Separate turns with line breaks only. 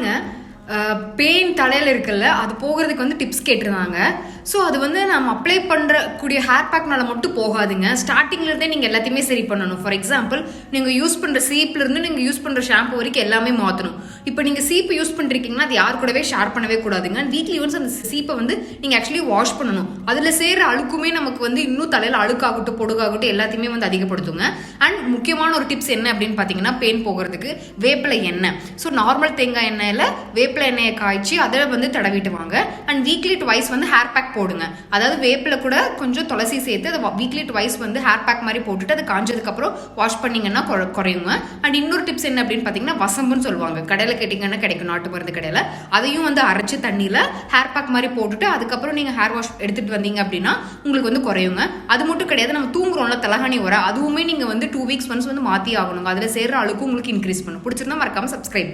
பாருங்க பெயின் தலையில் இருக்குல்ல அது போகிறதுக்கு வந்து டிப்ஸ் கேட்டிருந்தாங்க. ஸோ அது வந்து நம்ம அப்ளை பண்ணுறக்கூடிய ஹேர் பேக்னால மட்டும் போகாதுங்க. ஸ்டார்டிங்லேருந்தே நீங்கள் எல்லாத்தையுமே சரி பண்ணணும். ஃபார் எக்ஸாம்பிள், நீங்கள் யூஸ் பண்ணுற சீப்லேருந்து நீங்கள் யூஸ் பண்ணுற ஷாம்பு வரைக்கும் எல்லாமே மாற்றணும். இப்போ நீங்கள் சீப்பு யூஸ் பண்ணிருக்கீங்கன்னா அது யார் கூடவே ஷேர் பண்ணவே கூடாதுங்க. வீக்லி ஒன்ஸ் அந்த சீப்பை வந்து நீங்கள் ஆக்சுவலி வாஷ் பண்ணணும். அதில் சேர்கிற அழுக்குமே நமக்கு வந்து இன்னும் தலையில் அழுக்காகட்டும் பொடுகாகட்டும் எல்லாத்தையுமே வந்து அதிகப்படுத்துங்க. அண்ட் முக்கியமான ஒரு டிப்ஸ் என்ன அப்படின்னு பார்த்தீங்கன்னா, பெயின் போகிறதுக்கு வேப்பிலை எண்ணெய். ஸோ நார்மல் தேங்காய் எண்ணெயில் வேப்பிலை எண்ணெயை காய்ச்சி அதை வந்து தடவிட்டு வாங்க. அண்ட் வீக்லி ட்வைஸ் வந்து ஹேர் பேக் போடுங்க. அதாவது வேப்பில கூட கொஞ்சம் துளசி சேர்த்து அதை வீக்லி ட்வைஸ் வந்து ஹேர் பேக் மாதிரி போட்டுட்டு அது காஞ்சதுக்கப்புறம் வாஷ் பண்ணிங்கன்னா குறையுங்க. அண்ட் இன்னொரு டிப்ஸ் என்ன அப்படின்னு பார்த்தீங்கன்னா, வசம்புன்னு சொல்லுவாங்க. கடையில் கேட்டிங்கன்னா கிடைக்கும், நாட்டு மருந்து கடையில். அதையும் வந்து அரைச்சி தண்ணியில் ஹேர் பேக் மாதிரி போட்டுட்டு அதுக்கப்புறம் நீங்கள் ஹேர் வாஷ் எடுத்துகிட்டு வந்தீங்க அப்படின்னா உங்களுக்கு வந்து குறையுங்க. அது மட்டும் கிடையாது, நம்ம தூங்குறோம்ல தலகாணி வர, அதுவுமே நீங்கள் வந்து 2 வீக்ஸ் ஒன்ஸ் வந்து மாற்றி ஆகணுங்க. அதில் சேர்ற அழுக்கும் உங்களுக்கு இன்க்ரீஸ் பண்ணும். பிடிச்சிருந்தா மறக்காம சப்ஸ்கிரைப்.